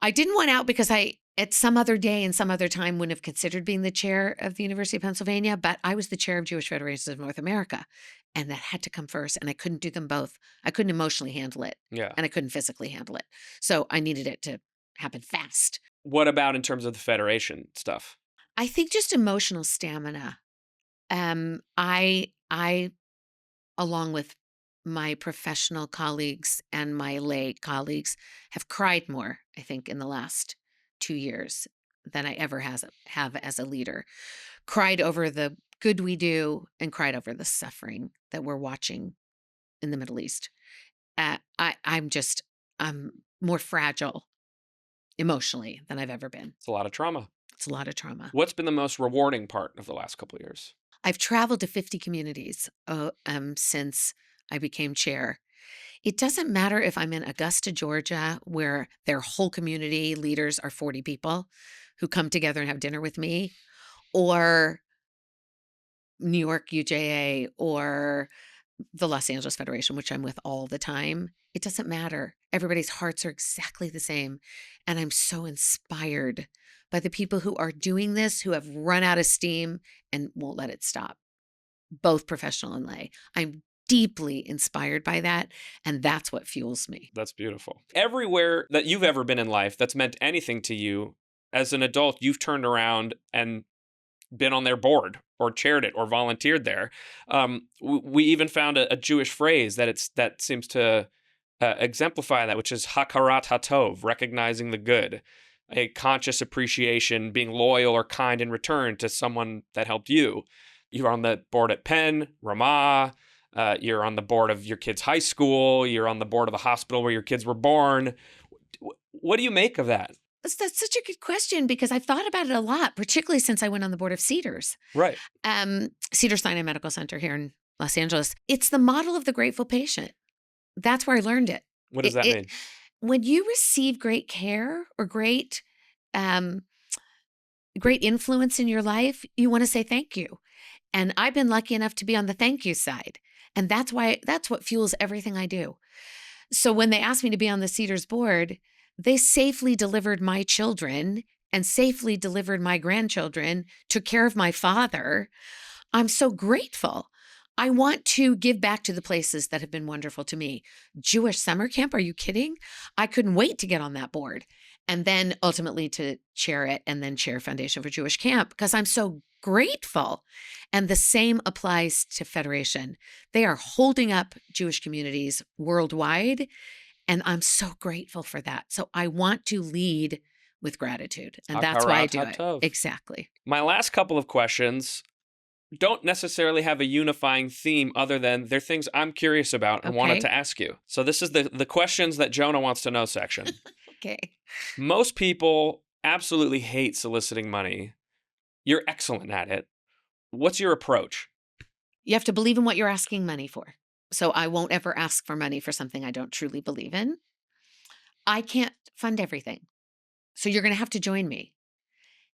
I didn't want out because I, at some other day and some other time, wouldn't have considered being the chair of the University of Pennsylvania, but I was the chair of Jewish Federations of North America, and that had to come first, and I couldn't do them both. I couldn't emotionally handle it, Yeah. and I couldn't physically handle it. So I needed it to happen fast. What about in terms of the federation stuff? I think just emotional stamina. I, along with my professional colleagues and my lay colleagues, have cried more, I think, in the last 2 years than I ever have as a leader. Cried over the good we do and cried over the suffering that we're watching in the Middle East. I'm more fragile emotionally than I've ever been. It's a lot of trauma. It's a lot of trauma. What's been the most rewarding part of the last couple of years? I've traveled to 50 communities since I became chair. It doesn't matter if I'm in Augusta, Georgia, where their whole community leaders are 40 people who come together and have dinner with me, or New York UJA, or the Los Angeles Federation, which I'm with all the time. It doesn't matter. Everybody's hearts are exactly the same. And I'm so inspired by the people who are doing this, who have run out of steam and won't let it stop, both professional and lay. I'm deeply inspired by that. And that's what fuels me. That's beautiful. Everywhere that you've ever been in life that's meant anything to you as an adult, you've turned around and been on their board or chaired it or volunteered there. We even found a Jewish phrase that seems to exemplify that, which is hakarat hatov, recognizing the good, a conscious appreciation, being loyal or kind in return to someone that helped you. You're on the board at Penn, Ramah. You're on the board of your kid's high school. You're on the board of the hospital where your kids were born. What do you make of that? That's such a good question because I've thought about it a lot, particularly since I went on the board of Cedars. Right. Cedars-Sinai Medical Center here in Los Angeles. It's the model of the grateful patient. That's where I learned it. What does that mean? When you receive great care or great influence in your life, you want to say thank you. And I've been lucky enough to be on the thank you side. And that's what fuels everything I do. So when they asked me to be on the Cedars board, they safely delivered my children and safely delivered my grandchildren, took care of my father. I'm so grateful. I want to give back to the places that have been wonderful to me. Jewish summer camp, are you kidding? I couldn't wait to get on that board. And then ultimately to chair it and then chair Foundation for Jewish Camp because I'm so grateful. And the same applies to Federation. They are holding up Jewish communities worldwide. And I'm so grateful for that. So I want to lead with gratitude. And that's why I do it. Exactly. My last couple of questions don't necessarily have a unifying theme other than they're things I'm curious about and wanted to ask you. So this is the questions that Jonah wants to know section. Okay. Most people absolutely hate soliciting money. You're excellent at it. What's your approach? You have to believe in what you're asking money for. So I won't ever ask for money for something I don't truly believe in. I can't fund everything. So you're going to have to join me.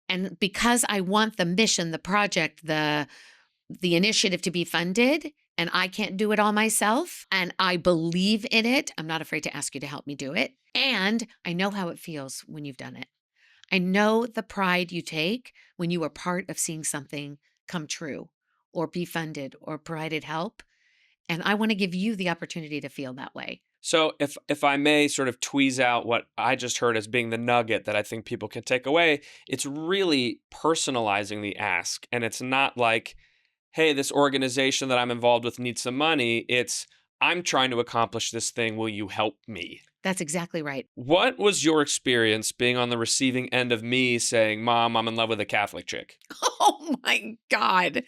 And because I want the mission, the project, the initiative to be funded, and I can't do it all myself, and I believe in it, I'm not afraid to ask you to help me do it. And I know how it feels when you've done it. I know the pride you take when you are part of seeing something come true or be funded or provided help. And I want to give you the opportunity to feel that way. So if I may sort of tweeze out what I just heard as being the nugget that I think people can take away, it's really personalizing the ask. And it's not like, hey, this organization that I'm involved with needs some money. It's, I'm trying to accomplish this thing. Will you help me? That's exactly right. What was your experience being on the receiving end of me saying, Mom, I'm in love with a Catholic chick? Oh my God.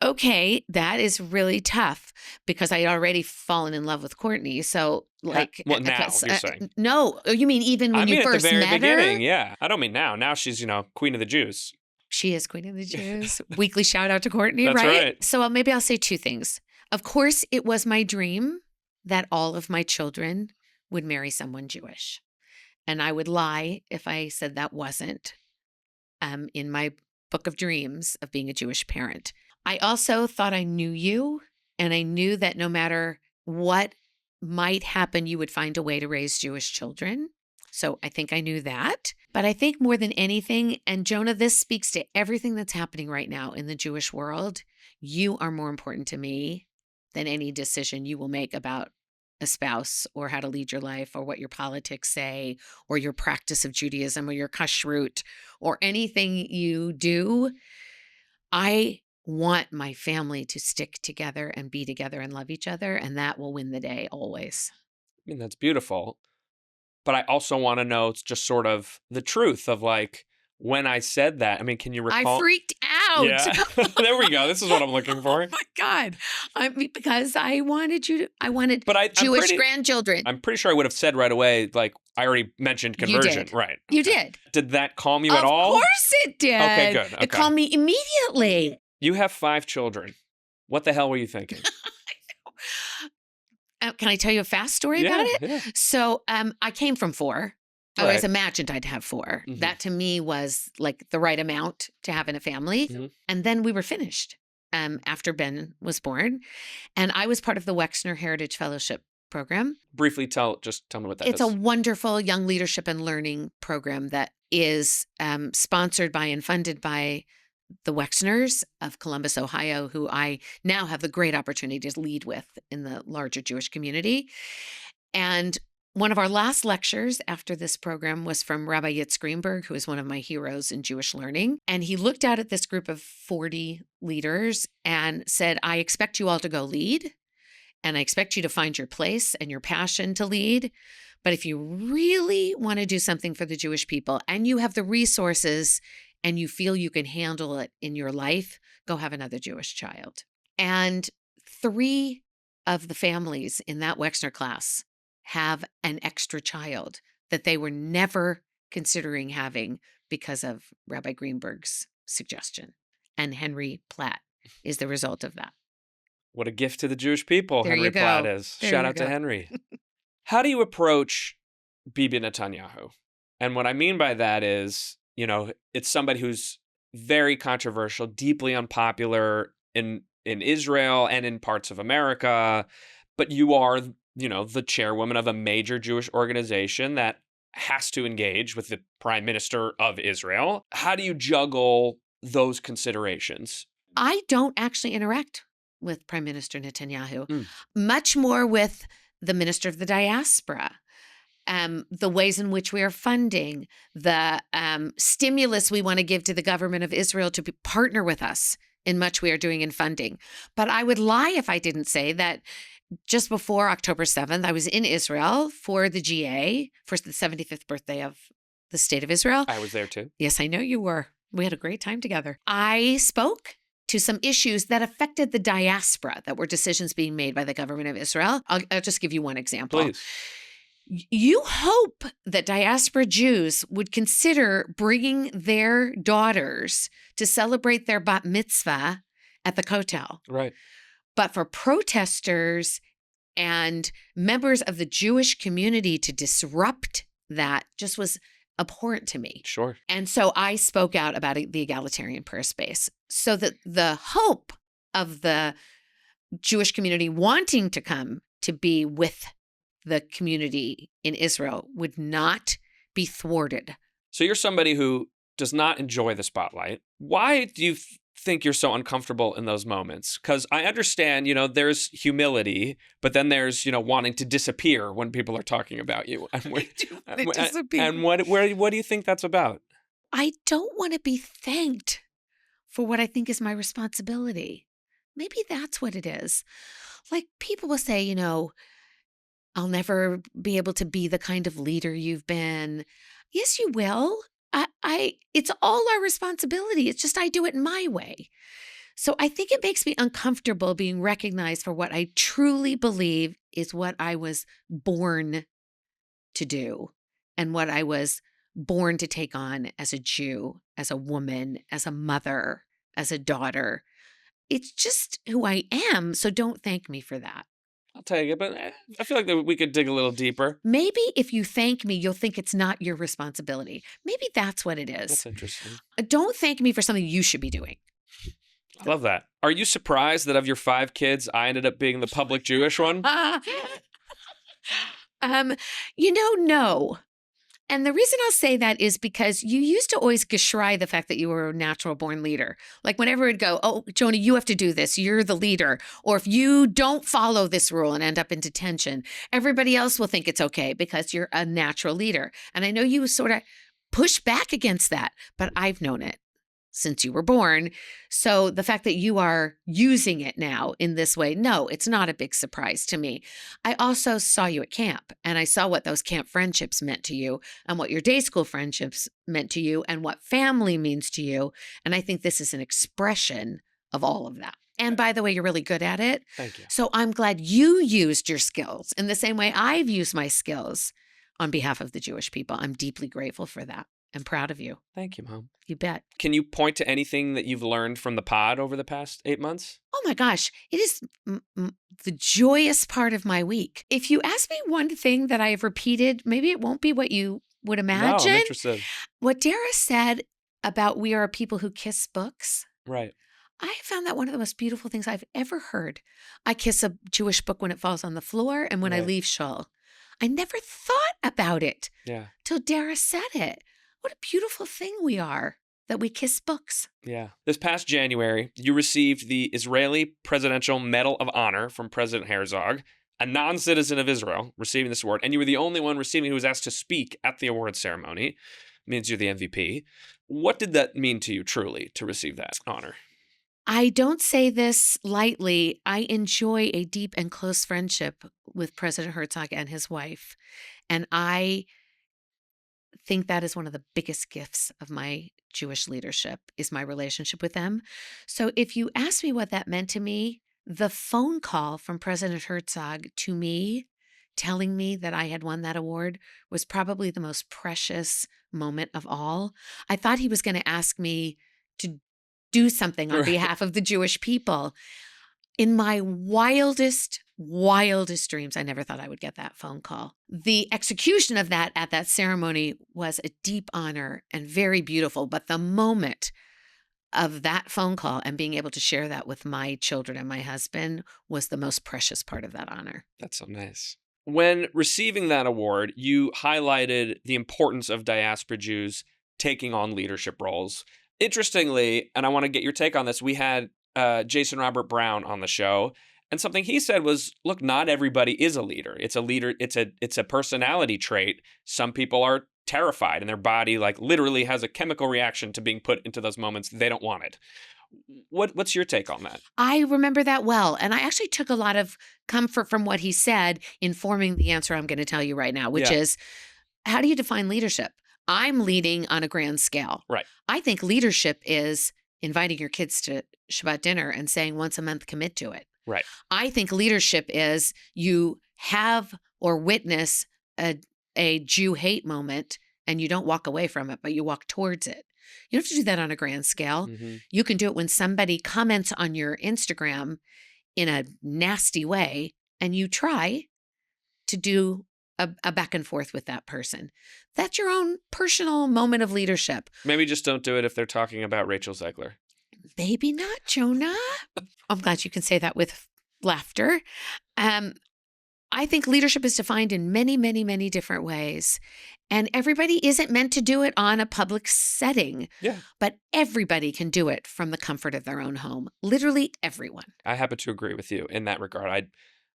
Okay, that is really tough because I had already fallen in love with Courtney. So like, Well, now you're saying. no, you mean even when I mean you at the first very met beginning, her? yeah. I don't mean now. Now she's, Queen of the Jews. She is Queen of the Jews. Weekly shout out to Courtney, That's right. So maybe I'll say two things. Of course, it was my dream that all of my children would marry someone Jewish. And I would lie if I said that wasn't in my book of dreams of being a Jewish parent. I also thought I knew you, and I knew that no matter what might happen, you would find a way to raise Jewish children. So I think I knew that. But I think more than anything, and Jonah, this speaks to everything that's happening right now in the Jewish world, you are more important to me than any decision you will make about a spouse or how to lead your life or what your politics say or your practice of Judaism or your kashrut or anything you do. I want my family to stick together and be together and love each other, and that will win the day always. I mean, that's beautiful. But I also want to know just sort of the truth of like, when I said that, I mean, can you recall? I freaked out. Yeah, there we go. This is what I'm looking for. Oh my God. Because I wanted But Jewish grandchildren. I'm pretty sure I would have said right away, like, I already mentioned conversion. You did. Right. You did. Did that calm you at all? Of course it did. Okay, good. Okay. It calmed me immediately. You have 5 children. What the hell were you thinking? Can I tell you a fast story about it? Yeah. So I came from 4. I Right. always imagined I'd have 4. Mhm. That to me was like the right amount to have in a family. Mhm. And then we were finished after Ben was born. And I was part of the Wexner Heritage Fellowship program. Briefly tell me what that It's is. a wonderful young leadership and learning program that is sponsored by and funded by the Wexners of Columbus, Ohio, who I now have the great opportunity to lead with in the larger Jewish community. And one of our last lectures after this program was from Rabbi Yitz Greenberg, who is one of my heroes in Jewish learning. And he looked out at this group of 40 leaders and said, I expect you all to go lead, and I expect you to find your place and your passion to lead. But if you really want to do something for the Jewish people and you have the resources and you feel you can handle it in your life, go have another Jewish child. And 3 of the families in that Wexner class have an extra child that they were never considering having because of Rabbi Greenberg's suggestion. And Henry Platt is the result of that. What a gift to the Jewish people There Henry you go. Platt is. There Shout you out to go. Henry. How do you approach Bibi Netanyahu? And what I mean by that is, it's somebody who's very controversial, deeply unpopular in Israel and in parts of America, but you are, the chairwoman of a major Jewish organization that has to engage with the prime minister of Israel. How do you juggle those considerations? I don't actually interact with Prime Minister Netanyahu, Mm. much more with the Minister of the Diaspora. The ways in which we are funding, the stimulus we want to give to the government of Israel to partner with us in much we are doing in funding. But I would lie if I didn't say that just before October 7th, I was in Israel for the GA, for the 75th birthday of the State of Israel. I was there too. Yes, I know you were. We had a great time together. I spoke to some issues that affected the diaspora, that were decisions being made by the government of Israel. I'll just give you one example. Please. You hope that diaspora Jews would consider bringing their daughters to celebrate their bat mitzvah at the Kotel. Right. But for protesters and members of the Jewish community to disrupt that just was abhorrent to me. Sure. And so I spoke out about the egalitarian prayer space, so that the hope of the Jewish community wanting to come to be with the community in Israel would not be thwarted. So you're somebody who does not enjoy the spotlight. Why do you think you're so uncomfortable in those moments? Because I understand, there's humility, but then there's, wanting to disappear when people are talking about you. And I do want to disappear. and what do you think that's about? I don't want to be thanked for what I think is my responsibility. Maybe that's what it is. Like people will say, I'll never be able to be the kind of leader you've been. Yes, you will. It's all our responsibility. It's just I do it my way. So I think it makes me uncomfortable being recognized for what I truly believe is what I was born to do and what I was born to take on as a Jew, as a woman, as a mother, as a daughter. It's just who I am. So don't thank me for that. I'll take it, but I feel like that we could dig a little deeper. Maybe if you thank me, you'll think it's not your responsibility. Maybe that's what it is. That's interesting. Don't thank me for something you should be doing. I love that. Are you surprised that of your 5 kids, I ended up being the public Jewish one? No. And the reason I'll say that is because you used to always geschrei the fact that you were a natural born leader. Like whenever it'd go, oh, Jonah, you have to do this. You're the leader. Or if you don't follow this rule and end up in detention, everybody else will think it's okay because you're a natural leader. And I know you sort of push back against that, but I've known it since you were born. So the fact that you are using it now in this way, no, it's not a big surprise to me. I also saw you at camp and I saw what those camp friendships meant to you and what your day school friendships meant to you and what family means to you. And I think this is an expression of all of that. And by the way, you're really good at it. Thank you. So I'm glad you used your skills in the same way I've used my skills on behalf of the Jewish people. I'm deeply grateful for that. I'm proud of you. Thank you, Mom. You bet. Can you point to anything that you've learned from the pod over the past 8 months? Oh my gosh, it is the joyous part of my week. If you ask me one thing that I have repeated, maybe it won't be what you would imagine. No, I'm interested. What Dara said about we are a people who kiss books. Right. I found that one of the most beautiful things I've ever heard. I kiss a Jewish book when it falls on the floor and when I leave shul. I never thought about it till Dara said it. What a beautiful thing we are that we kiss books. Yeah. This past January, you received the Israeli Presidential Medal of Honor from President Herzog, a non-citizen of Israel receiving this award. And you were the only one receiving who was asked to speak at the award ceremony. It means you're the MVP. What did that mean to you truly to receive that honor? I don't say this lightly. I enjoy a deep and close friendship with President Herzog and his wife. And I think that is one of the biggest gifts of my Jewish leadership is my relationship with them. So if you ask me what that meant to me, the phone call from President Herzog to me telling me that I had won that award was probably the most precious moment of all. I thought he was going to ask me to do something on behalf of the Jewish people. In my wildest dreams, I never thought I would get that phone call. The execution of that at that ceremony was a deep honor and very beautiful. But the moment of that phone call and being able to share that with my children and my husband was the most precious part of that honor. That's so nice. When receiving that award, you highlighted the importance of diaspora Jews taking on leadership roles. Interestingly, and I want to get your take on this, we had Jason Robert Brown on the show. And something he said was, look, not everybody is a leader. It's a leader. It's a personality trait. Some people are terrified and their body like literally has a chemical reaction to being put into those moments. They don't want it. What's your take on that? I remember that well. And I actually took a lot of comfort from what he said informing the answer I'm going to tell you right now, which is, how do you define leadership? I'm leading on a grand scale. Right. I think leadership is inviting your kids to Shabbat dinner and saying once a month, commit to it. Right. I think leadership is you have or witness a Jew hate moment and you don't walk away from it, but you walk towards it. You don't have to do that on a grand scale. Mm-hmm. You can do it when somebody comments on your Instagram in a nasty way and you try to do a back and forth with that person. That's your own personal moment of leadership. Maybe just don't do it if they're talking about Rachel Zegler. Maybe not, Jonah. I'm glad you can say that with laughter. I think leadership is defined in many, many, many different ways. And everybody isn't meant to do it on a public setting. Yeah. But everybody can do it from the comfort of their own home. Literally everyone. I happen to agree with you in that regard.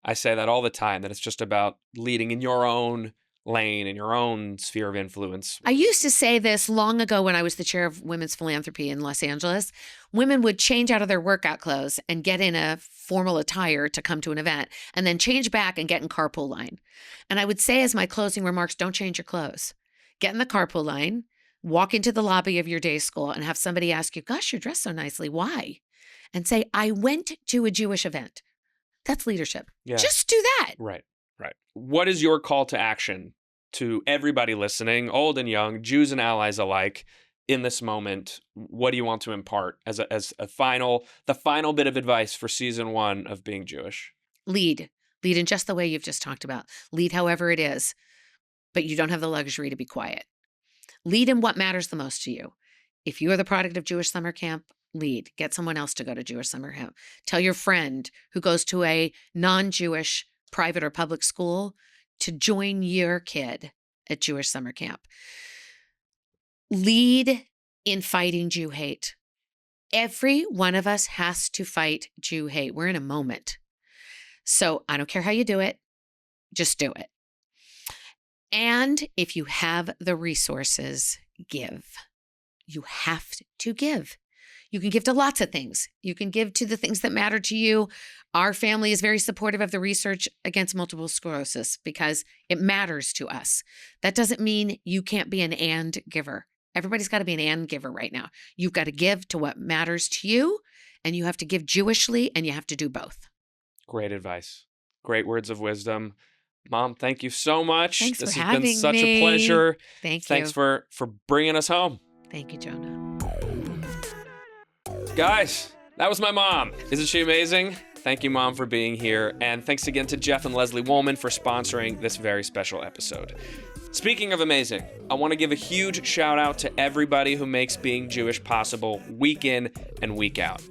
I say that all the time, that it's just about leading in your own lane, in your own sphere of influence. I used to say this long ago when I was the chair of women's philanthropy in Los Angeles. Women would change out of their workout clothes and get in a formal attire to come to an event, and then change back and get in carpool line. And I would say as my closing remarks, don't change your clothes. Get in the carpool line, walk into the lobby of your day school, and have somebody ask you, gosh, you're dressed so nicely. Why? And say, I went to a Jewish event. That's leadership. Yeah. Just do that. Right. What is your call to action to everybody listening, old and young, Jews and allies alike, in this moment? What do you want to impart as the final bit of advice for season 1 of Being Jewish? Lead in just the way you've just talked about. Lead however it is, but you don't have the luxury to be quiet. Lead in what matters the most to you. If you are the product of Jewish summer camp, lead. Get someone else to go to Jewish summer camp. Tell your friend who goes to a non-Jewish private or public school to join your kid at Jewish summer camp. Lead in fighting Jew hate. Every one of us has to fight Jew hate. We're in a moment. So I don't care how you do it, just do it. And if you have the resources, give. You have to give. You can give to lots of things. You can give to the things that matter to you. Our family is very supportive of the research against multiple sclerosis because it matters to us. That doesn't mean you can't be an and giver. Everybody's got to be an and giver right now. You've got to give to what matters to you, and you have to give Jewishly, and you have to do both. Great advice. Great words of wisdom. Mom, thank you so much. Thanks this for has having been such me. a pleasure. Thanks for bringing us home. Thank you, Jonah. Guys, that was my mom. Isn't she amazing? Thank you, Mom, for being here. And thanks again to Jeff and Leslie Woolman for sponsoring this very special episode. Speaking of amazing, I want to give a huge shout out to everybody who makes Being Jewish possible week in and week out.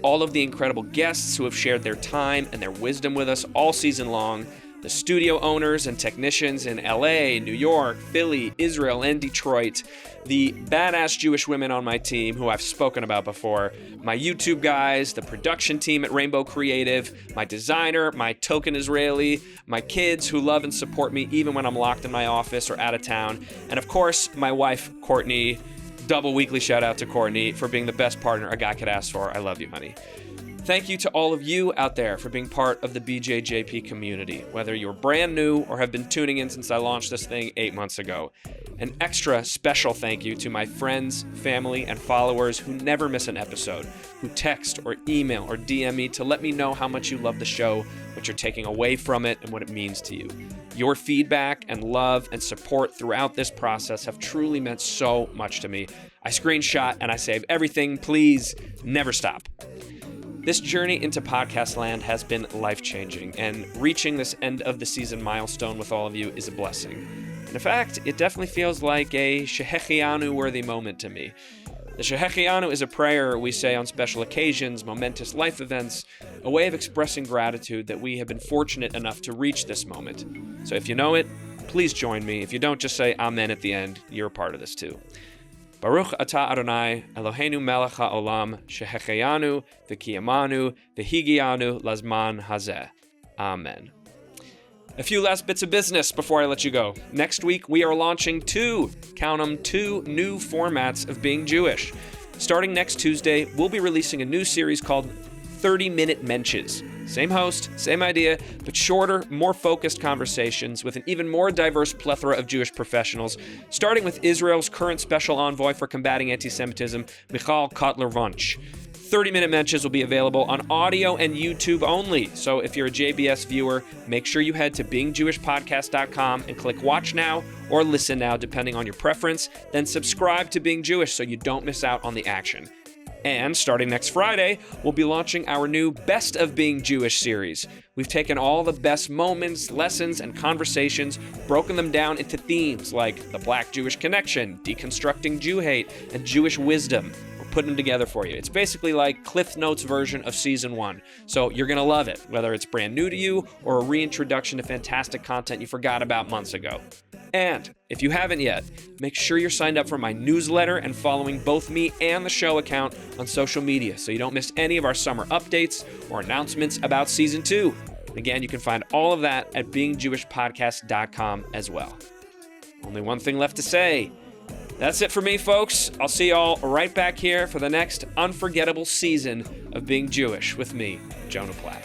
All of the incredible guests who have shared their time and their wisdom with us all season long, the studio owners and technicians in LA, New York, Philly, Israel, and Detroit, the badass Jewish women on my team who I've spoken about before, my YouTube guys, the production team at Rainbow Creative, my designer, my token Israeli, my kids who love and support me even when I'm locked in my office or out of town, and of course, my wife, Courtney. Double weekly shout out to Courtney for being the best partner a guy could ask for. I love you, honey. Thank you to all of you out there for being part of the BJJP community, whether you're brand new or have been tuning in since I launched this thing 8 months ago. An extra special thank you to my friends, family, and followers who never miss an episode, who text or email or DM me to let me know how much you love the show, what you're taking away from it, and what it means to you. Your feedback and love and support throughout this process have truly meant so much to me. I screenshot and I save everything. Please never stop. This journey into podcast land has been life-changing, and reaching this end of the season milestone with all of you is a blessing. And in fact, it definitely feels like a Shehechianu-worthy moment to me. The Shehechianu is a prayer we say on special occasions, momentous life events, a way of expressing gratitude that we have been fortunate enough to reach this moment. So if you know it, please join me. If you don't, just say Amen at the end. You're a part of this too. Baruch atah Adonai, Eloheinu melech ha'olam, shehecheyanu, v'kiyamanu, v'higianu, lazman hazeh. Amen. A few last bits of business before I let you go. Next week, we are launching two new formats of Being Jewish. Starting next Tuesday, we'll be releasing a new series called 30-Minute Mensches. Same host, same idea, but shorter, more focused conversations with an even more diverse plethora of Jewish professionals, starting with Israel's current special envoy for combating anti-Semitism, Michal Kotler-Wunsch. 30-Minute Mensches will be available on audio and YouTube only, so if you're a JBS viewer, make sure you head to beingjewishpodcast.com and click Watch Now or Listen Now, depending on your preference, then subscribe to Being Jewish so you don't miss out on the action. And starting next Friday, we'll be launching our new Best of Being Jewish series. We've taken all the best moments, lessons, and conversations, broken them down into themes like the Black Jewish connection, deconstructing Jew hate, and Jewish wisdom. We're putting them together for you. It's basically like Cliff Notes version of season 1. So you're going to love it, whether it's brand new to you or a reintroduction to fantastic content you forgot about months ago. And if you haven't yet, make sure you're signed up for my newsletter and following both me and the show account on social media so you don't miss any of our summer updates or announcements about season 2. Again, you can find all of that at beingjewishpodcast.com as well. Only one thing left to say. That's it for me, folks. I'll see y'all right back here for the next unforgettable season of Being Jewish with me, Jonah Platt.